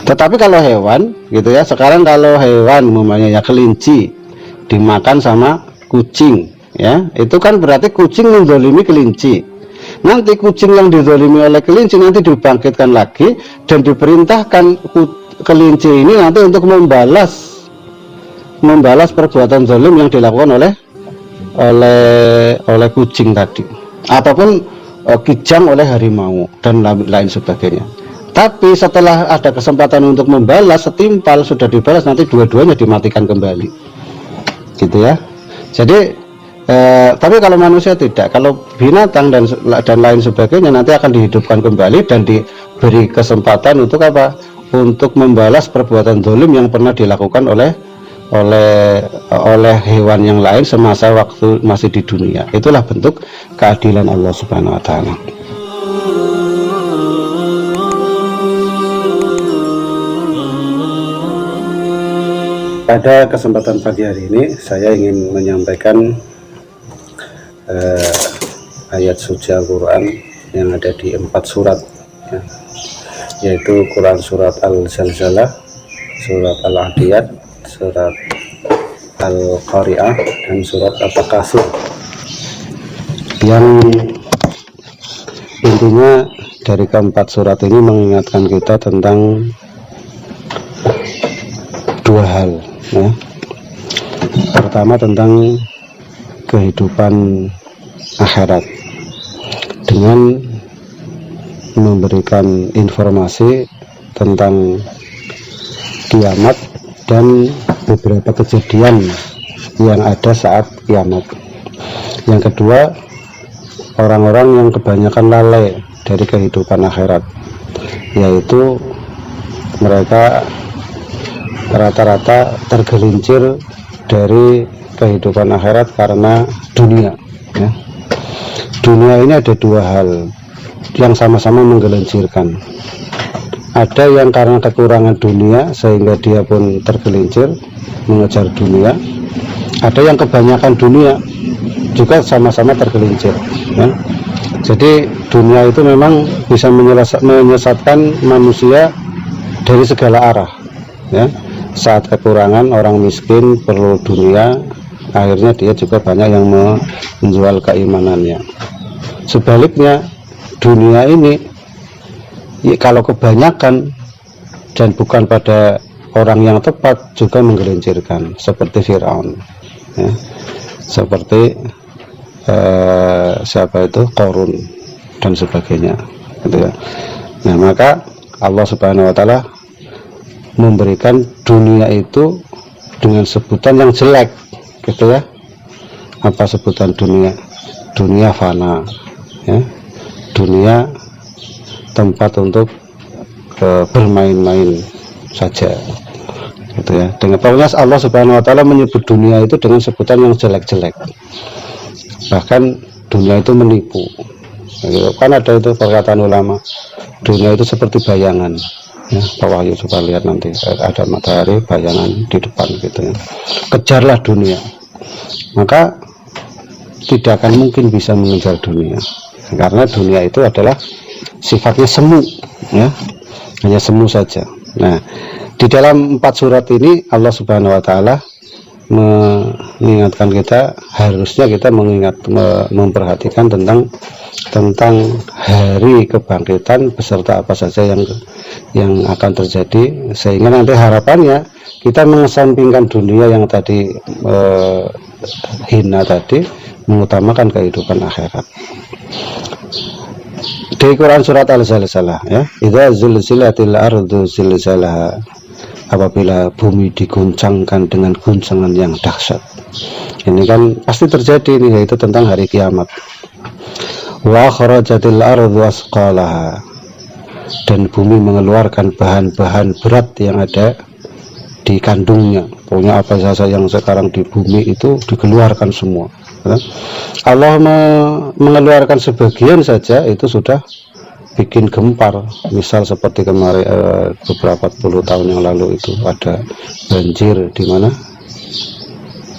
Tetapi kalau hewan gitu ya, sekarang kalau hewan umpamanya ya kelinci dimakan sama kucing ya, itu kan berarti kucing menzalimi kelinci. Nanti kucing yang dizalimi oleh kelinci nanti dibangkitkan lagi dan diperintahkan kelinci ini nanti untuk membalas perbuatan zalim yang dilakukan oleh kucing tadi, ataupun kijang oleh harimau dan lain sebagainya. Tapi setelah ada kesempatan untuk membalas, setimpal sudah dibalas, nanti dua-duanya dimatikan kembali gitu ya. Jadi tapi kalau manusia tidak, kalau binatang dan lain sebagainya nanti akan dihidupkan kembali dan diberi kesempatan untuk apa? Untuk membalas perbuatan zalim yang pernah dilakukan oleh hewan yang lain semasa waktu masih di dunia. Itulah bentuk keadilan Allah Subhanahu wa taala. Pada kesempatan pagi hari ini saya ingin menyampaikan ayat suci Al-Quran yang ada di 4 surat ya, yaitu Quran surat Al-Zalzalah, surat Al-Adiyat, surat Al-Qari'ah, dan surat At-Takasur, yang intinya dari keempat surat ini mengingatkan kita tentang dua hal ya. Pertama tentang kehidupan akhirat dengan memberikan informasi tentang kiamat dan beberapa kejadian yang ada saat kiamat. Yang kedua, orang-orang yang kebanyakan lalai dari kehidupan akhirat, yaitu mereka rata-rata tergelincir dari kehidupan akhirat karena dunia ya. Dunia ini ada dua hal yang sama-sama menggelincirkan. Ada yang karena kekurangan dunia sehingga dia pun tergelincir mengejar dunia. Ada yang kebanyakan dunia juga sama-sama tergelincir ya. Jadi dunia itu memang bisa menyesatkan manusia dari segala arah ya. Saat kekurangan, orang miskin perlu dunia, akhirnya dia juga banyak yang menjual keimanannya. Sebaliknya, dunia ini kalau kebanyakan dan bukan pada orang yang tepat juga menggelincirkan, seperti Firaun ya. Seperti siapa itu, Qarun dan sebagainya gitu ya. Nah, maka Allah Subhanahu wa taala memberikan dunia itu dengan sebutan yang jelek gitu ya. Apa sebutan dunia? Dunia fana ya. Dunia tempat untuk bermain-main saja gitu ya. Dengan pokoknya Allah Subhanahu wa taala menyebut dunia itu dengan sebutan yang jelek-jelek. Bahkan dunia itu menipu gitu. Kan ada itu perkataan ulama, dunia itu seperti bayangan ya. Pak Wahyu coba lihat nanti, ada matahari bayangan di depan gitu ya. Kejarlah dunia, maka tidak akan mungkin bisa mengejar dunia, karena dunia itu adalah sifatnya semu ya, hanya semu saja. Nah, di dalam 4 surat ini Allah Subhanahu wa taala mengingatkan kita, harusnya kita memperhatikan tentang hari kebangkitan beserta apa saja yang akan terjadi, sehingga nanti harapannya kita mengesampingkan dunia yang tadi hina tadi, mengutamakan kehidupan akhirat. Di Quran surat Al-Zalzalah ya, idza zulzilatil ardu zilzalaha, apabila bumi diguncangkan dengan guncangan yang dahsyat. Ini kan pasti terjadi ini, yaitu tentang hari kiamat. Wa kharajatil ardu asqalaha, dan bumi mengeluarkan bahan-bahan berat yang ada di kandungnya. Pokoknya apa saja yang sekarang di bumi itu dikeluarkan semua. Allah mengeluarkan sebagian saja itu sudah bikin gempar. Misal seperti kemarin beberapa puluh tahun yang lalu itu ada banjir di mana,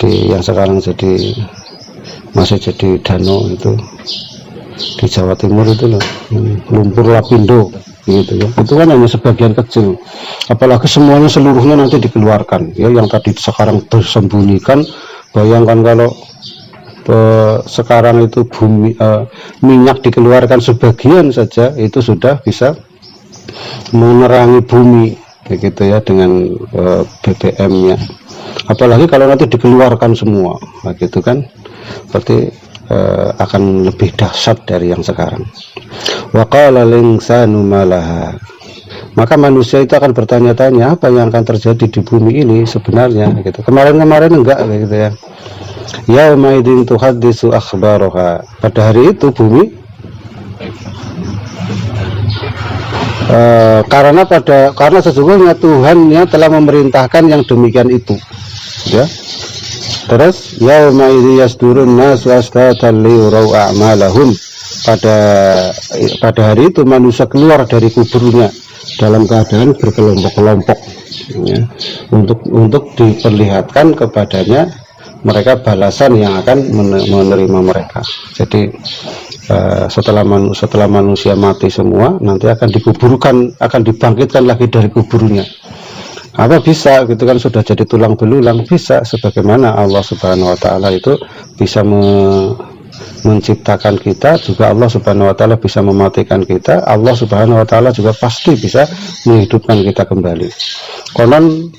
di yang sekarang masih jadi danau itu di Jawa Timur itu loh, lumpur lapindo gitu ya, itu kan hanya sebagian kecil, apalagi semuanya seluruhnya nanti dikeluarkan ya, yang tadi sekarang tersembunyikan. Bayangkan kalau sekarang itu minyak dikeluarkan sebagian saja, itu sudah bisa menerangi bumi begitu ya, dengan BBM-nya. Apalagi kalau nanti dikeluarkan semua, gitu kan, berarti akan lebih dahsyat dari yang sekarang. Wa qala al-insanu ma laha, maka manusia itu akan bertanya-tanya apa yang akan terjadi di bumi ini sebenarnya gitu. Kemarin-kemarin enggak gitu ya. Yauma idzin tuhaddisu akhbaraha, pada hari itu bumi karena sesungguhnya Tuhannya telah memerintahkan yang demikian itu ya. Terus yauma idzi yasdurun nasu ashtatan liyurau a'malahum, pada hari itu manusia keluar dari kuburnya dalam keadaan berkelompok-kelompok ya, untuk diperlihatkan kepadanya mereka balasan yang akan menerima mereka. Jadi setelah manusia mati semua, nanti akan dikuburkan, akan dibangkitkan lagi dari kuburnya. Apa bisa gitu kan, sudah jadi tulang belulang, bisa, sebagaimana Allah Subhanahu wa taala itu bisa menciptakan kita, juga Allah Subhanahu wa taala bisa mematikan kita. Allah Subhanahu wa taala juga pasti bisa menghidupkan kita kembali. Konon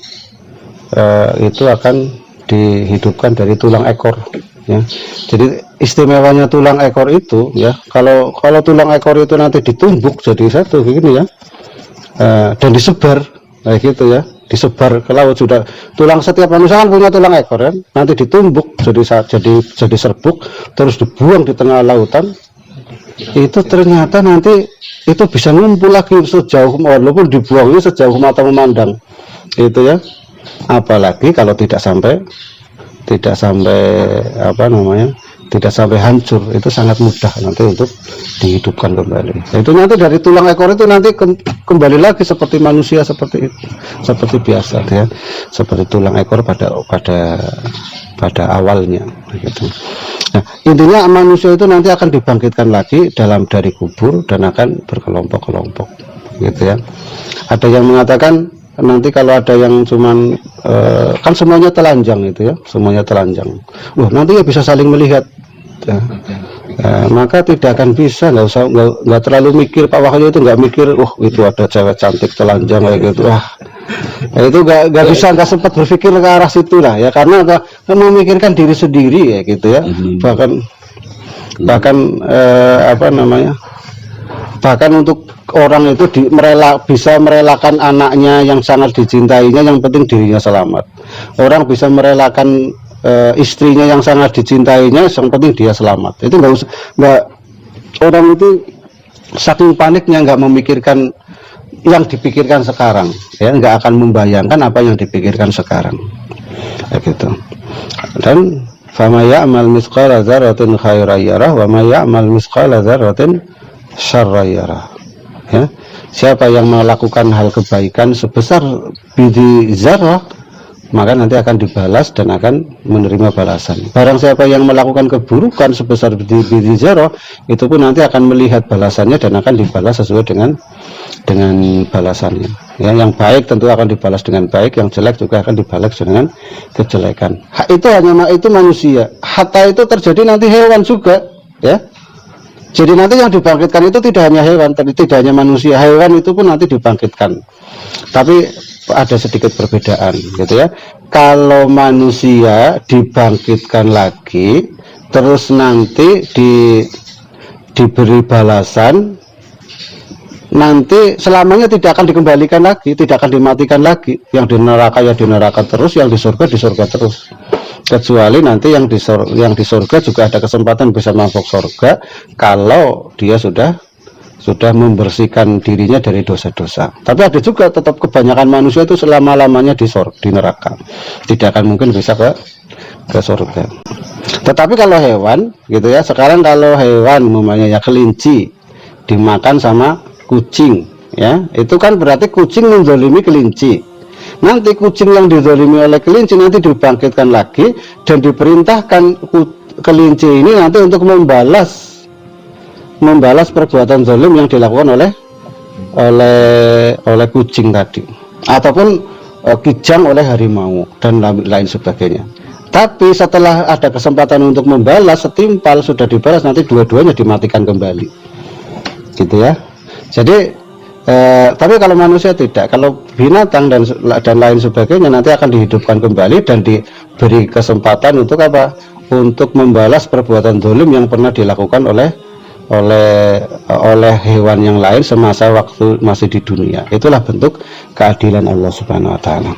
itu akan dihidupkan dari tulang ekor ya. Jadi istimewanya tulang ekor itu ya, kalau tulang ekor itu nanti ditumbuk jadi satu begini ya, dan disebar kayak gitu ya, disebar ke laut. Sudah tulang, setiap manusia kan punya tulang ekor kan, nanti ditumbuk jadi serbuk, terus dibuang di tengah lautan, itu ternyata nanti itu bisa ngumpul lagi sejauh, walaupun dibuangnya sejauh mata memandang itu ya. Apalagi kalau tidak sampai tidak sampai hancur, itu sangat mudah nanti untuk dihidupkan kembali. Itu nanti dari tulang ekor itu nanti kembali lagi seperti manusia, seperti biasa ya, seperti tulang ekor pada awalnya gitu. Nah, intinya manusia itu nanti akan dibangkitkan lagi dari kubur dan akan berkelompok-kelompok gitu ya. Ada yang mengatakan nanti kalau ada yang cuman kan semuanya telanjang itu ya, semuanya telanjang. Nanti ya bisa saling melihat ya. Maka tidak akan bisa, nggak terlalu mikir. Pak Wahyu itu nggak mikir, itu ada cewek cantik telanjang kayak gitu. Itu nggak bisa, nggak sempat berpikir ke arah situ lah ya, karena memikirkan diri sendiri ya gitu ya. Bahkan untuk orang itu bisa merelakan anaknya yang sangat dicintainya, yang penting dirinya selamat. Orang bisa merelakan istrinya yang sangat dicintainya, yang penting dia selamat. Itu nggak orang itu saking paniknya nggak memikirkan yang dipikirkan sekarang ya, nggak akan membayangkan apa yang dipikirkan sekarang gitu. Dan fama ya'mal mithqala dzarratin khairan yarah wa ma ya'mal mithqala dzarratin syarran yarah ya. Siapa yang melakukan hal kebaikan sebesar biji zarah, maka nanti akan dibalas dan akan menerima balasan. Barang siapa yang melakukan keburukan sebesar biji zarah, itu pun nanti akan melihat balasannya dan akan dibalas sesuai dengan balasannya ya. Yang baik tentu akan dibalas dengan baik, yang jelek juga akan dibalas dengan kejelekan. Itu manusia. Hatta itu terjadi nanti hewan juga ya. Jadi nanti yang dibangkitkan itu tidak hanya hewan, tidak hanya manusia, hewan itu pun nanti dibangkitkan. Tapi ada sedikit perbedaan gitu ya. Kalau manusia dibangkitkan lagi, terus nanti diberi balasan, nanti selamanya tidak akan dikembalikan lagi, tidak akan dimatikan lagi. Yang di neraka ya di neraka terus, yang di surga terus. Kecuali nanti yang di surga juga ada kesempatan bisa masuk surga kalau dia sudah membersihkan dirinya dari dosa-dosa. Tapi ada juga tetap kebanyakan manusia itu selama-lamanya di neraka, tidak akan mungkin bisa ke surga. Tetapi kalau hewan gitu ya, sekarang kalau hewan umpamanya ya kelinci dimakan sama kucing ya, itu kan berarti kucing menzalimi kelinci. Nanti kucing yang dizalimi oleh kelinci nanti dibangkitkan lagi dan diperintahkan kelinci ini nanti untuk membalas membalas perbuatan zalim yang dilakukan oleh kucing tadi, ataupun kijang oleh harimau dan lain sebagainya. Tapi setelah ada kesempatan untuk membalas, setimpal sudah dibalas, nanti dua-duanya dimatikan kembali, gitu ya. Jadi tapi kalau manusia tidak, kalau binatang dan lain sebagainya nanti akan dihidupkan kembali dan diberi kesempatan untuk apa? Untuk membalas perbuatan zalim yang pernah dilakukan oleh hewan yang lain semasa waktu masih di dunia. Itulah bentuk keadilan Allah Subhanahu wa taala.